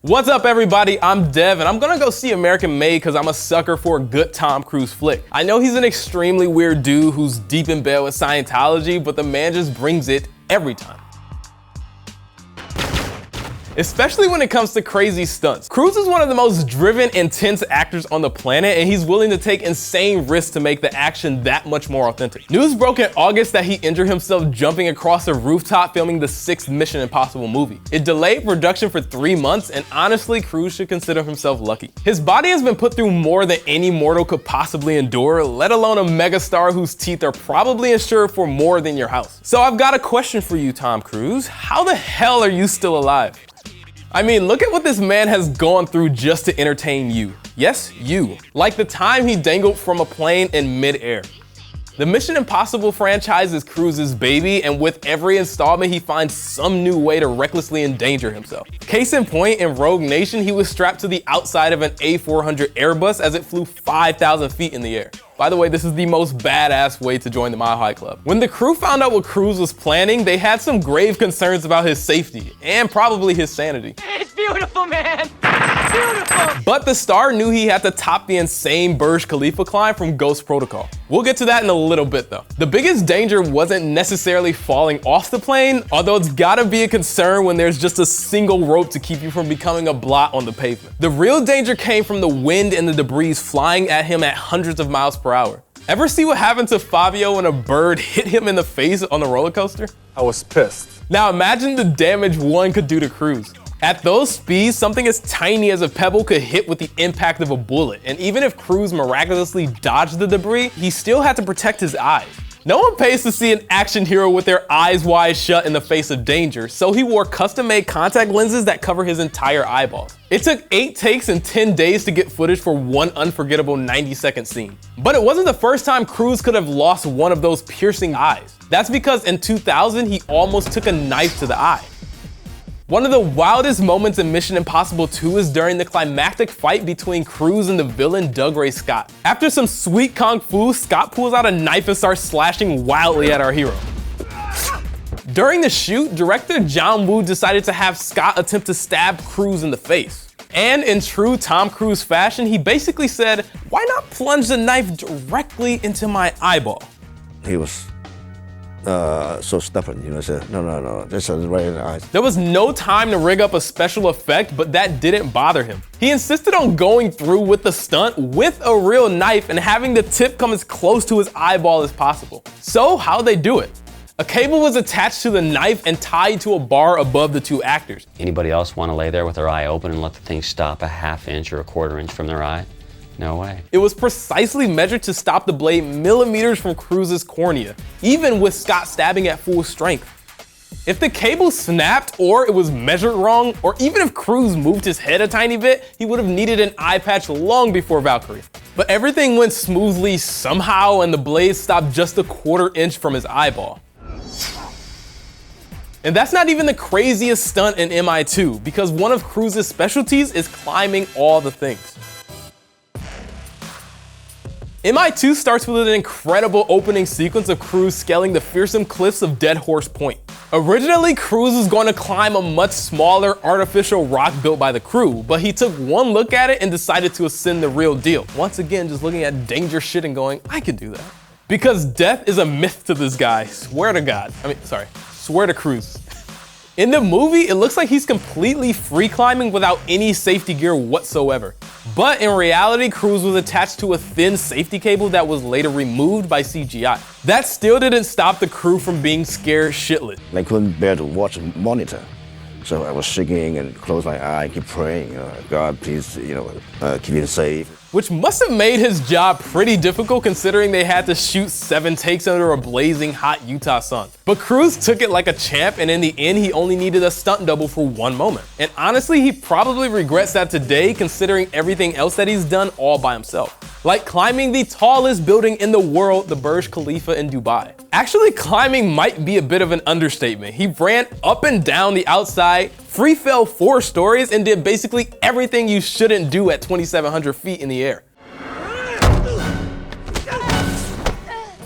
What's up everybody, I'm Dev and I'm gonna go see American Made because I'm a sucker for a good Tom Cruise flick. I know he's an extremely weird dude who's deep in bed with Scientology, but the man just brings it every time. Especially when it comes to crazy stunts. Cruise is one of the most driven, intense actors on the planet, and he's willing to take insane risks to make the action that much more authentic. News broke in August that he injured himself jumping across a rooftop filming the 6th Mission Impossible movie. It delayed production for 3 months, and honestly, Cruise should consider himself lucky. His body has been put through more than any mortal could possibly endure, let alone a megastar whose teeth are probably insured for more than your house. So I've got a question for you, Tom Cruise. How the hell are you still alive? I mean, look at what this man has gone through just to entertain you. Yes, you. Like the time he dangled from a plane in mid-air. The Mission Impossible franchise is Cruise's baby, and with every installment, he finds some new way to recklessly endanger himself. Case in point, in Rogue Nation, he was strapped to the outside of an A400 Airbus as it flew 5,000 feet in the air. By the way, this is the most badass way to join the Mile High Club. When the crew found out what Cruise was planning, they had some grave concerns about his safety and probably his sanity. It's beautiful, man! It's beautiful! But the star knew he had to top the insane Burj Khalifa climb from Ghost Protocol. We'll get to that in a little bit though. The biggest danger wasn't necessarily falling off the plane, although it's gotta be a concern when there's just a single rope to keep you from becoming a blot on the pavement. The real danger came from the wind and the debris flying at him at hundreds of miles per hour. Ever see what happened to Fabio when a bird hit him in the face on the roller coaster? I was pissed. Now imagine the damage one could do to Cruise. At those speeds, something as tiny as a pebble could hit with the impact of a bullet, and even if Cruise miraculously dodged the debris, he still had to protect his eyes. No one pays to see an action hero with their eyes wide shut in the face of danger, so he wore custom-made contact lenses that cover his entire eyeballs. It took 8 takes and 10 days to get footage for one unforgettable 90-second scene. But it wasn't the first time Cruise could have lost one of those piercing eyes. That's because in 2000, he almost took a knife to the eye. One of the wildest moments in Mission Impossible 2 is during the climactic fight between Cruise and the villain Doug Scott. After some sweet kung fu, Scott pulls out a knife and starts slashing wildly at our hero. During the shoot, director John Woo decided to have Scott attempt to stab Cruise in the face. And in true Tom Cruise fashion, he basically said, "Why not plunge the knife directly into my eyeball?" He was so stubborn, you know, said, no, this is right in the eyes. There was no time to rig up a special effect, but that didn't bother him. He insisted on going through with the stunt with a real knife and having the tip come as close to his eyeball as possible. So how'd they do it? A cable was attached to the knife and tied to a bar above the two actors. Anybody else want to lay there with their eye open and let the thing stop a ½ inch or a ¼ inch from their eye? No way. It was precisely measured to stop the blade millimeters from Cruise's cornea, even with Scott stabbing at full strength. If the cable snapped or it was measured wrong, or even if Cruise moved his head a tiny bit, he would have needed an eye patch long before Valkyrie. But everything went smoothly somehow and the blade stopped just a ¼ inch from his eyeball. And that's not even the craziest stunt in MI2, because one of Cruise's specialties is climbing all the things. MI2 starts with an incredible opening sequence of Cruise scaling the fearsome cliffs of Dead Horse Point. Originally, Cruise was going to climb a much smaller artificial rock built by the crew, but he took one look at it and decided to ascend the real deal. Once again, just looking at danger shit and going, I could do that. Because death is a myth to this guy, swear to God. Swear to Cruise. In the movie, it looks like he's completely free climbing without any safety gear whatsoever. But in reality, Cruise was attached to a thin safety cable that was later removed by CGI. That still didn't stop the crew from being scared shitless. I couldn't bear to watch the monitor. So I was shaking and closed my eye, keep praying, God, please, keep me safe. Which must have made his job pretty difficult considering they had to shoot 7 takes under a blazing hot Utah sun. But Cruise took it like a champ, and in the end, he only needed a stunt double for 1 moment. And honestly, he probably regrets that today considering everything else that he's done all by himself. Like climbing the tallest building in the world, the Burj Khalifa in Dubai. Actually, climbing might be a bit of an understatement. He ran up and down the outside, free fell 4 stories, and did basically everything you shouldn't do at 2,700 feet in the air.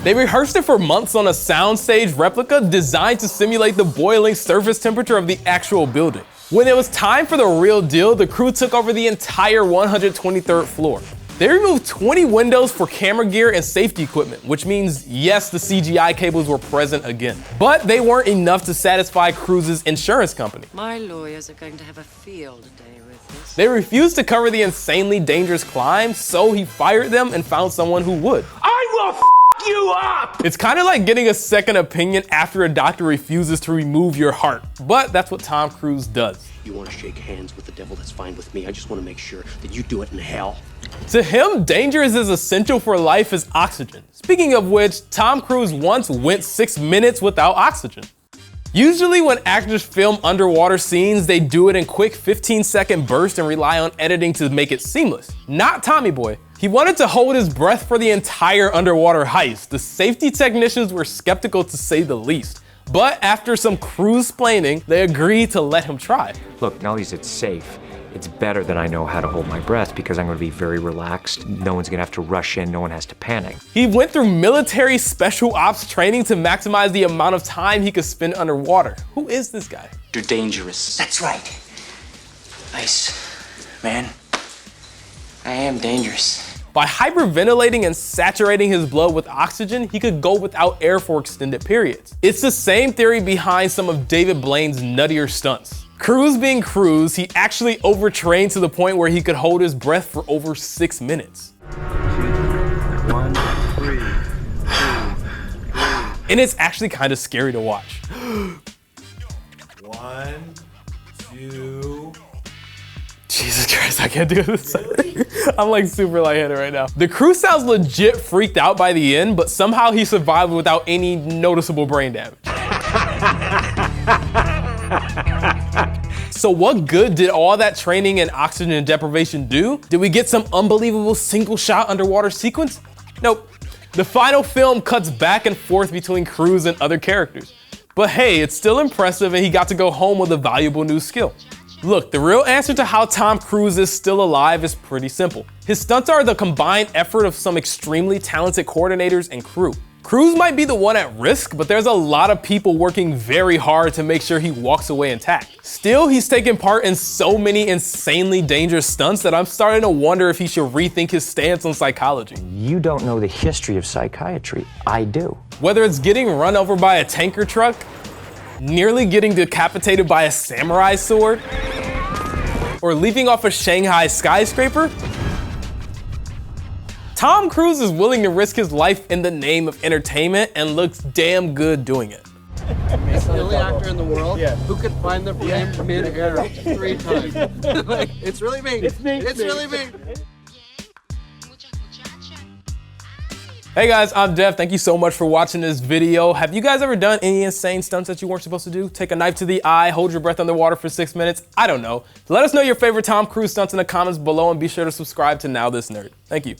They rehearsed it for months on a soundstage replica designed to simulate the boiling surface temperature of the actual building. When it was time for the real deal, the crew took over the entire 123rd floor. They removed 20 windows for camera gear and safety equipment, which means, yes, the CGI cables were present again. But they weren't enough to satisfy Cruise's insurance company. My lawyers are going to have a field day with this. They refused to cover the insanely dangerous climb, so he fired them and found someone who would. I will f you up! It's kind of like getting a second opinion after a doctor refuses to remove your heart, but that's what Tom Cruise does. You want to shake hands with the devil, that's fine with me. I just want to make sure that you do it in hell. To him, danger is as essential for life as oxygen. Speaking of which, Tom Cruise once went 6 minutes without oxygen. Usually when actors film underwater scenes, they do it in quick 15-second bursts and rely on editing to make it seamless. Not Tommy Boy. He wanted to hold his breath for the entire underwater heist. The safety technicians were skeptical to say the least. But after some cruise-splaining, they agreed to let him try. Look, NowThis, it's safe. It's better that I know how to hold my breath because I'm going to be very relaxed. No one's going to have to rush in. No one has to panic. He went through military special ops training to maximize the amount of time he could spend underwater. Who is this guy? You're dangerous. That's right. Nice, man. I am dangerous. By hyperventilating and saturating his blood with oxygen, he could go without air for extended periods. It's the same theory behind some of David Blaine's nuttier stunts. Cruise being Cruise, he actually overtrained to the point where he could hold his breath for over 6 minutes. 2, 1, 3, 2, 3. And it's actually kind of scary to watch. 1, 2. Jesus Christ, I can't do this. I'm like super lightheaded right now. The crew sounds legit freaked out by the end, but somehow he survived without any noticeable brain damage. So what good did all that training and oxygen deprivation do? Did we get some unbelievable single shot underwater sequence? Nope. The final film cuts back and forth between Cruise and other characters. But hey, it's still impressive and he got to go home with a valuable new skill. Look, the real answer to how Tom Cruise is still alive is pretty simple. His stunts are the combined effort of some extremely talented coordinators and crew. Cruise might be the one at risk, but there's a lot of people working very hard to make sure he walks away intact. Still, he's taken part in so many insanely dangerous stunts that I'm starting to wonder if he should rethink his stance on psychology. You don't know the history of psychiatry. I do. Whether it's getting run over by a tanker truck, nearly getting decapitated by a samurai sword, or leaping off a Shanghai skyscraper, Tom Cruise is willing to risk his life in the name of entertainment and looks damn good doing it. It's the only actor in the world who could find the frame mid-air 3 times. Like, it's really me. It's really me. Hey guys, I'm Jeff. Thank you so much for watching this video. Have you guys ever done any insane stunts that you weren't supposed to do? Take a knife to the eye, hold your breath underwater for 6 minutes? I don't know. Let us know your favorite Tom Cruise stunts in the comments below and be sure to subscribe to Now This Nerd. Thank you.